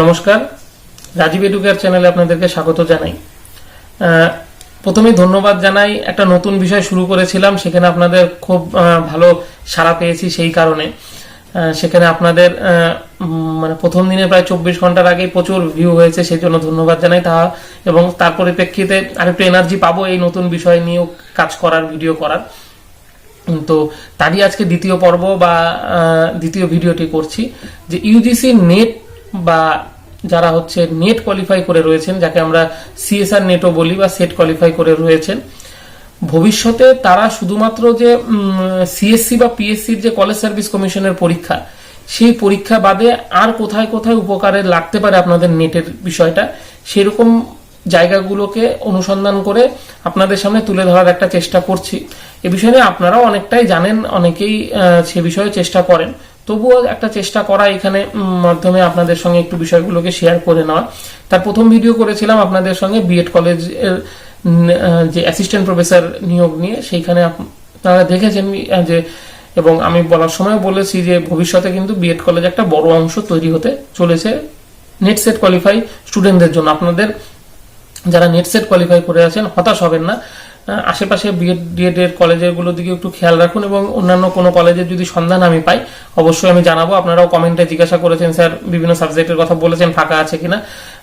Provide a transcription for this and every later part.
নমস্কার, রাজীব এডুকেয়ার চ্যানেলে আপনাদেরকে স্বাগত জানাই। প্রথমে ধন্যবাদ জানাই, একটা নতুন বিষয় শুরু করেছিলাম, সেখানে আপনাদের খুব ভালো সাড়া পেয়েছি। সেই কারণে সেখানে আপনাদের মানে প্রথম দিনে প্রায় 24 ঘন্টার আগেই প্রচুর ভিউ হয়েছে, সেই জন্য ধন্যবাদ জানাই। এবং তার পরিপ্রেক্ষিতে আরেকটু এনার্জি পাবো এই নতুন বিষয় নিয়েও কাজ করার, ভিডিও করার। তো তারই আজকে দ্বিতীয় পর্ব বা দ্বিতীয় ভিডিওটি করছি, যে ইউজিসি নেট বা যারা হচ্ছে নেট কোয়ালিফাই করে রয়েছেন, যাকে আমরা সিএসআর নেটও বলি বা সেট কোয়ালিফাই করে রয়েছেন, ভবিষ্যতে তারা শুধুমাত্র যে সিএসসি বা পিএসসির যে কলেজ সার্ভিস কমিশনের পরীক্ষা, সেই পরীক্ষা বাদে আর কোথায় কোথায় উপকারে লাগতে পারে আপনাদের নেটের বিষয়টা, সেরকম জায়গাগুলোকে অনুসন্ধান করে আপনাদের সামনে তুলে ধরার একটা চেষ্টা করছি। এ বিষয়ে আপনারাও অনেকটাই জানেন, অনেকেই সে বিষয়ে চেষ্টা করেন, তবুও একটা চেষ্টা করা এখানে মাধ্যমে আপনাদের সঙ্গে একটু বিষয়গুলোকে শেয়ার করে নেওয়া। তার প্রথম ভিডিও করেছিলাম আপনাদের সঙ্গে বিএড কলেজের যে অ্যাসিস্ট্যান্ট প্রফেসর নিয়োগ নিয়ে, সেইখানে আপনারা দেখেছেন যে, এবং আমি বলার সময় বলেছি যে ভবিষ্যতে কিন্তু বিএড কলেজ একটা বড় অংশ তৈরি হতে চলেছে নেট সেট কোয়ালিফাই স্টুডেন্টদের জন্য। আপনাদের যারা নেট সেট কোয়ালিফাই করে আছেন, হতাশ হবেন না। আশেপাশে বিএড এর কলেজগুলোর দিকে একটু খেয়াল রাখুন, এবং অন্যান্য কোনো কলেজের যদি সন্ধান আমি পাই অবশ্যই আমি জানাবো। আপনারাও কমেন্টে জিজ্ঞাসা করেছেন, স্যার বিভিন্ন সাবজেক্টের কথা বলেছেন, ফাঁকা আছে কিনা।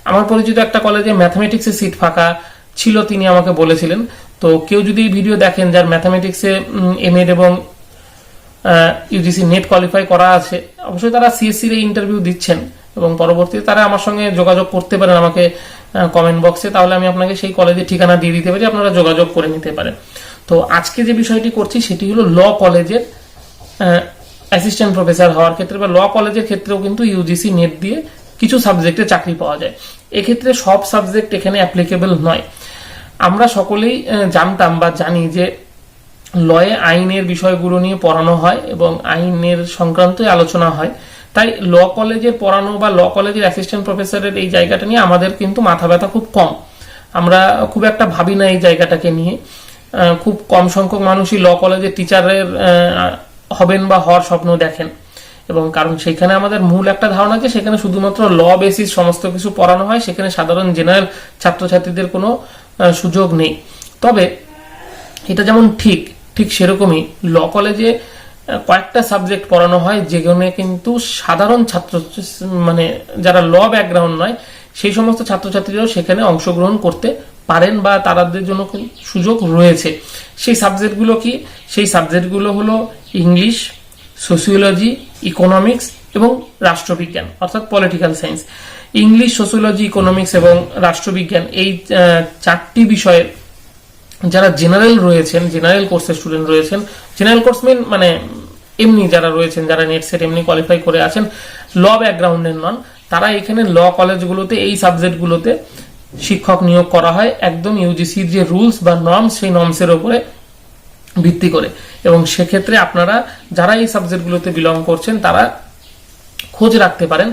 আমার পরিচিত একটা কলেজে ম্যাথামেটিক্সের সিট ফাঁকা ছিল, তিনি আমাকে বলেছিলেন। তো কেউ যদি এই ভিডিও দেখেন যার ম্যাথামেটিক্সে এমএড এবং ইউজিসি নেট কোয়ালিফাই করা আছে, অবশ্যই তারা সিএসসির এই ইন্টারভিউ দিচ্ছেন এবং পরবর্তীতে তারা আমার সঙ্গে যোগাযোগ করতে পারেন আমাকে কমেন্ট বক্সে, তাহলে আমি আপনাকে সেই কলেজের ঠিকানা দিয়ে দিতে পারি, আপনারা যোগাযোগ করে নিতে পারেন। তো আজকে যে বিষয়টি করছি সেটি হলো ল কলেজের অ্যাসিস্ট্যান্ট প্রফেসর হওয়ার ক্ষেত্রে বা ল কলেজের ক্ষেত্রেও কিন্তু ইউজিসি নেট দিয়ে কিছু সাবজেক্টে চাকরি পাওয়া যায়। এক্ষেত্রে সব সাবজেক্ট এখানে অ্যাপ্লিকেবল নয়। আমরা সকলেই জানতাম বা জানি যে লয়ে আইনের বিষয়গুলো নিয়ে পড়ানো হয় এবং আইনের সংক্রান্ত আলোচনা হয়, তাই ল কলেজের পড়ানো বা ল কলেজের অ্যাসিস্ট্যান্ট প্রফেসরের এই জায়গাটা নিয়ে আমাদের কিন্তু মাথা ব্যথা খুব কম। আমরা খুব একটা ভাবি না এই জায়গাটাকে নিয়ে। খুব কম সংখ্যক মানুষই ল কলেজের টিচারের হবেন বা হওয়ার স্বপ্ন দেখেন, এবং কারণ সেখানে আমাদের মূল একটা ধারণা যে সেখানে শুধুমাত্র ল বেসিস সমস্ত কিছু পড়ানো হয়, সেখানে সাধারণ জেনারেল ছাত্রছাত্রীদের কোনো সুযোগ নেই। তবে এটা যেমন ঠিক সেরকমই ল কলেজে কয়েকটা সাবজেক্ট পড়ানো হয় যেখানে কিন্তু সাধারণ ছাত্র মানে যারা ল ব্যাকগ্রাউন্ড নয় সেই সমস্ত ছাত্রছাত্রীরাও সেখানে অংশগ্রহণ করতে পারেন বা তাদের জন্য সুযোগ রয়েছে। সেই সাবজেক্টগুলো কি? সেই সাবজেক্টগুলো হলো ইংলিশ, সোসিওলজি, ইকোনমিক্স এবং রাষ্ট্রবিজ্ঞান, অর্থাৎ political science. English, sociology, economics এবং রাষ্ট্রবিজ্ঞান, এই চারটি বিষয়ে যারা জেনারেল রয়েছেন, জেনারেল কোর্সের স্টুডেন্ট রয়েছেন, জেনারেল কোর্স মানে এমনি যারা রয়েছেন, যারা নেট সেট এমনি কোয়ালিফাই করে আছেন, ল ব্যাকগ্রাউন্ডের নন, তারা এখানে ল কলেজগুলোতে এই সাবজেক্টগুলোতে শিক্ষক নিয়োগ করা হয় একদম ইউজিসির যে রুলস বা নর্মস, সেই নর্মসের উপরে ভিত্তি করে। এবং সেক্ষেত্রে আপনারা যারা এই সাবজেক্টগুলোতে বিলং করছেন তারা খোঁজ রাখতে পারেন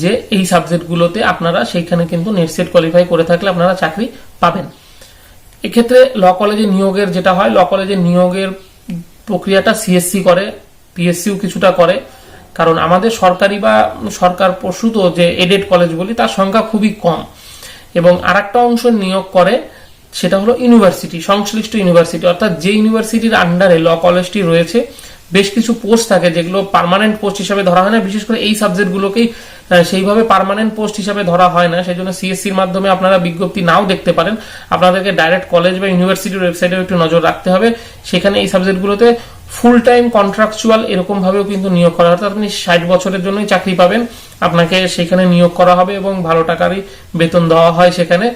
যে এই সাবজেক্টগুলোতে আপনারা সেইখানে কিন্তু নেট সেট কোয়ালিফাই করে থাকলে আপনারা চাকরি পাবেন। এক্ষেত্রে ল কলেজে নিয়োগের যেটা হয়, ল কলেজে নিয়োগের প্রক্রিয়াটা সিএসসি করে, পিএসসিও কিছুটা করে, কারণ আমাদের সরকারি বা সরকার প্রসূত যে এডেড কলেজ বলি তার সংখ্যা খুবই কম। এবং আরেকটা অংশ নিয়োগ করে, সেটা হলো ইউনিভার্সিটি, সংশ্লিষ্ট ইউনিভার্সিটি, অর্থাৎ যে ইউনিভার্সিটির আন্ডারে ল কলেজটি রয়েছে বেশ কিছু পোস্ট থাকে যেগুলো পার্মানেন্ট পোস্ট হিসাবে ধরা হয় না, বিশেষ করে এই সাবজেক্টগুলোকেই সেইভাবে পার্মানেন্ট পোস্ট হিসাবে ধরা হয় না। সেই জন্য সিএসসির মাধ্যমে আপনারা বিজ্ঞপ্তি নাও দেখতে পারেন, আপনাদেরকে ডাইরেক্ট কলেজ বা ইউনিভার্সিটির ওয়েবসাইটেও একটু নজর রাখতে হবে। সেখানে এই সাবজেক্টগুলোতে ফুল টাইম কন্ট্রাকচুয়াল এরকম ভাবেও কিন্তু নিয়োগ করা হয়, অর্থাৎ আপনি 60 বছরের জন্যই চাকরি পাবেন, আপনাকে সেখানে নিয়োগ করা হবে এবং ভালো টাকারই বেতন দেওয়া হয় সেখানে।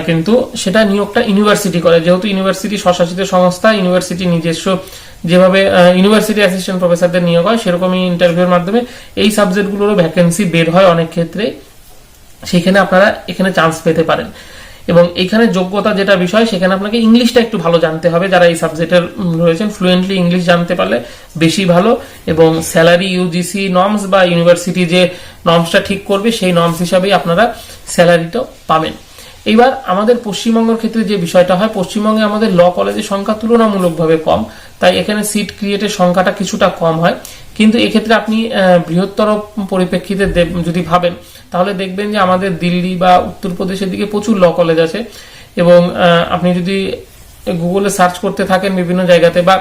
কিন্তু সেটা নিয়োগটা ইউনিভার্সিটি করে, যেহেতু ইউনিভার্সিটি স্বশাসিত সংস্থা, ইউনিভার্সিটি নিজস্ব যেভাবে ইউনিভার্সিটি অ্যাসিস্ট্যান্ট প্রফেসরদের নিয়োগ হয় সেরকমই ইন্টারভিউর মাধ্যমে এই সাবজেক্টগুলোরও ভ্যাকেন্সি বের হয় অনেক ক্ষেত্রে, সেখানে আপনারা এখানে চান্স পেতে পারেন। এবং এখানে যোগ্যতা যেটা বিষয়, সেখানে আপনাকে ইংলিশটা একটু ভালো জানতে হবে। যারা এই সাবজেক্টের রয়েছেন ফ্লুয়েন্টলি ইংলিশ জানতে পারলে বেশি ভালো, এবং স্যালারি ইউজিসি নর্মস বা ইউনিভার্সিটি যে নর্মসটা ঠিক করবে সেই নর্মস হিসাবেই আপনারা স্যালারিটাও পাবেন। এইবার আমাদের পশ্চিমবঙ্গের ক্ষেত্রে যে বিষয়টা হয়, পশ্চিমবঙ্গে আমাদের ল কলেজের সংখ্যা তুলনামূলকভাবে কম, তাই এখানে সিট ক্রিয়েটের সংখ্যাটা কিছুটা কম হয়। কিন্তু এক্ষেত্রে আপনি বৃহত্তর পরিপ্রেক্ষিতে যদি ভাবেন তাহলে দেখবেন যে আমাদের দিল্লি বা উত্তরপ্রদেশের দিকে প্রচুর ল কলেজ আছে, এবং আপনি যদি গুগলে সার্চ করতে থাকেন বিভিন্ন জায়গাতে, বা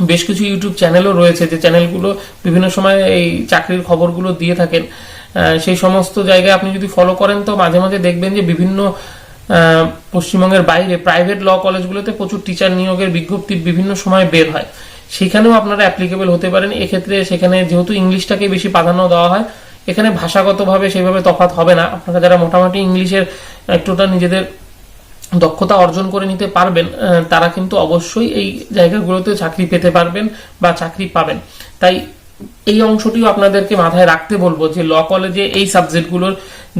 বেশ কিছু ইউটিউব চ্যানেলও রয়েছে যে চ্যানেলগুলো বিভিন্ন সময় এই চাকরির খবরগুলো দিয়ে থাকেন, সেই সমস্ত জায়গায় আপনি যদি ফলো করেন তো মাঝে মাঝে দেখবেন যে বিভিন্ন পশ্চিমবঙ্গের বাইরে প্রাইভেট ল কলেজগুলোতে প্রচুর টিচার নিয়োগের বিজ্ঞপ্তি বিভিন্ন সময় বের হয়, সেখানেও আপনারা অ্যাপ্লিকেবল হতে পারেন। এক্ষেত্রে সেখানে যেহেতু ইংলিশটাকে বেশি প্রাধান্য দেওয়া হয়, এখানে ভাষাগতভাবে সেইভাবে তফাৎ হবে না। আপনারা যারা মোটামুটি ইংলিশের একটুটা নিজেদের দক্ষতা অর্জন করে নিতে পারবেন তারা কিন্তু অবশ্যই এই জায়গাগুলোতে চাকরি পেতে পারবেন বা চাকরি পাবেন। তাই এই অংশটিও আপনাদেরকে মাথায় রাখতে বলবো যে ল কলেজে এই সাবজেক্টগুলোর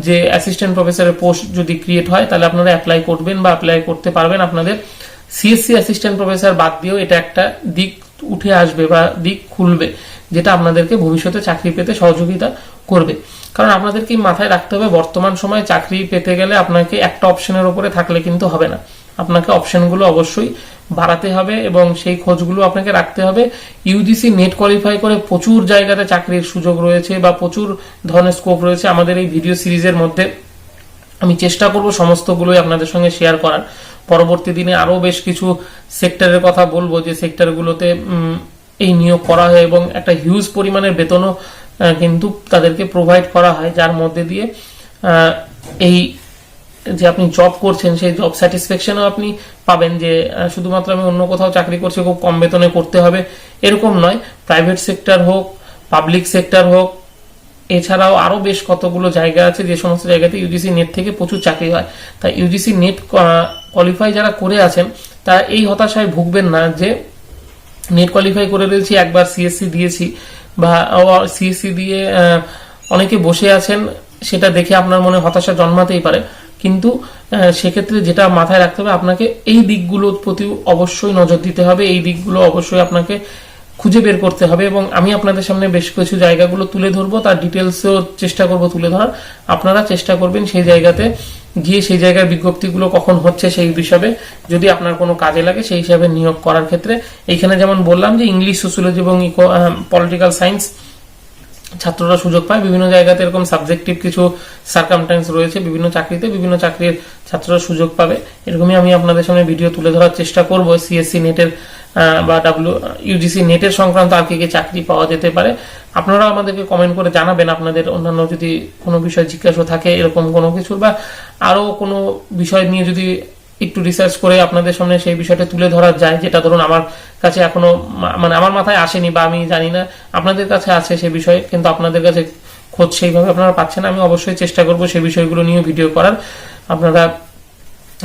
যে অ্যাসিস্ট্যান্ট প্রফেসরের পোস্ট যদি ক্রিয়েট হয় তাহলে আপনারা অ্যাপ্লাই করবেন বা অ্যাপ্লাই করতে পারবেন। আপনাদের সিএসসি অ্যাসিস্ট্যান্ট প্রফেসর বাদ দিয়েও এটা একটা দিক উঠে আসবে বা দিক খুলবে, যেটা আপনাদেরকে ভবিষ্যতে চাকরি পেতে সহযোগিতা করবে। কারণ আপনাদেরকে মাথায় রাখতে হবে বর্তমান সময়ে চাকরি পেতে গেলে আপনাকে একটা অপশনের উপরে থাকলে কিন্তু হবে না, আপনাকে অপশনগুলো অবশ্যই বাড়াতে হবে এবং সেই খোঁজগুলো আপনাকে রাখতে হবে। ইউজিসি নেট কোয়ালিফাই করে প্রচুর জায়গাতে চাকরির সুযোগ রয়েছে বা প্রচুর ধরনের স্কোপ রয়েছে। আমাদের এই ভিডিও সিরিজের মধ্যে আমি চেষ্টা করব সমস্তগুলোই আপনাদের সঙ্গে শেয়ার করার। পরবর্তী দিনে আরো বেশ কিছু সেক্টরের কথা বলবো যে সেক্টরগুলোতে এই নিয়োগ করা হয় এবং একটা হিউজ পরিমাণের বেতনও কিন্তু তাদেরকে প্রোভাইড করা হয়, যার মধ্যে দিয়ে এই যে আপনি জব করছেন সেই জব স্যাটিসফ্যাকশনও আপনি পাবেন, যে শুধুমাত্র আমি অন্য কোথাও চাকরি করছি খুব কম বেতনে করতে হবে এরকম নয়। প্রাইভেট সেক্টর হোক, পাবলিক সেক্টর হোক, এছাড়াও আরো বেশ কতগুলো জায়গা আছে যে সমস্ত জায়গাতে ইউজিসি নেট থেকে প্রচুর চাকরি হয়। তাই ইউজিসি নেট কোয়ালিফাই যারা করে আছেন তারা এই হতাশায় ভুগবেন না যে নেট কোয়ালিফাই করে রয়েছি, একবার সিএসসি দিয়েছি বা সিএসসি দিয়ে অনেকে বসে আছেন, সেটা দেখে আপনার মনে হতাশা জন্মাতেই পারে। কিন্তু সেক্ষেত্রে যেটা মাথায় রাখতে হবে আপনাকে এই দিকগুলোর প্রতি অবশ্যই নজর দিতে হবে, এই দিকগুলো অবশ্যই আপনাকে খুঁজে বের করতে হবে এবং আমি আপনাদের সামনে বেশ কিছু জায়গাগুলো তুলে ধরবো, তার ডিটেলসও চেষ্টা করব তুলে ধরার। আপনারা চেষ্টা করবেন সেই জায়গাতে গিয়ে সেই জায়গার বিজ্ঞপ্তিগুলো কখন হচ্ছে সেই বিষয়ে যদি আপনার কোনো কাজে লাগে সেই হিসাবে নিয়োগ করার ক্ষেত্রে। এইখানে যেমন বললাম যে ইংলিশ, সোশিওলজি এবং পলিটিক্যাল সায়েন্স ছাত্ররা সুযোগ পায়, বিভিন্ন জায়গাতে এরকম সাবজেক্টিভ কিছু সার্কামস্ট্যান্স রয়েছে, বিভিন্ন চাকরিতে বিভিন্ন চাকরির ছাত্ররা সুযোগ পাবে। এরকমই আমি আপনাদের সামনে ভিডিও তুলে ধরার চেষ্টা করব। সিএসসি নেটের বা ইউজিসি নেটের সংক্রান্ত আর কি কি চাকরি পাওয়া যেতে পারে আপনারা আমাদেরকে কমেন্ট করে জানাবেন। আপনাদের অন্যান্য যদি কোনো বিষয় জিজ্ঞাসা থাকে এরকম কোনো কিছু, বা আরো কোনো বিষয় নিয়ে যদি একটু রিসার্চ করে আপনাদের সামনে সেই বিষয়টা তুলে ধরা যায়, যেটা ধরুন আমার কাছে এখনো মানে আমার মাথায় আসেনি বা আমি জানি না, আপনাদের কাছে আছে সে বিষয়ে কিন্তু আপনাদের কাছে খোঁজ সেইভাবে আপনারা পাচ্ছেন, আমি অবশ্যই চেষ্টা করব সেই বিষয়গুলো নিয়ে ভিডিও করার। আপনারা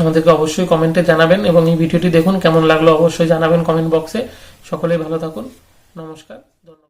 আমাদেরকে অবশ্যই কমেন্টে জানাবেন এবং এই ভিডিওটি দেখুন কেমন লাগলো অবশ্যই জানাবেন কমেন্ট বক্সে। সকলেই ভালো থাকুন, নমস্কার, ধন্যবাদ।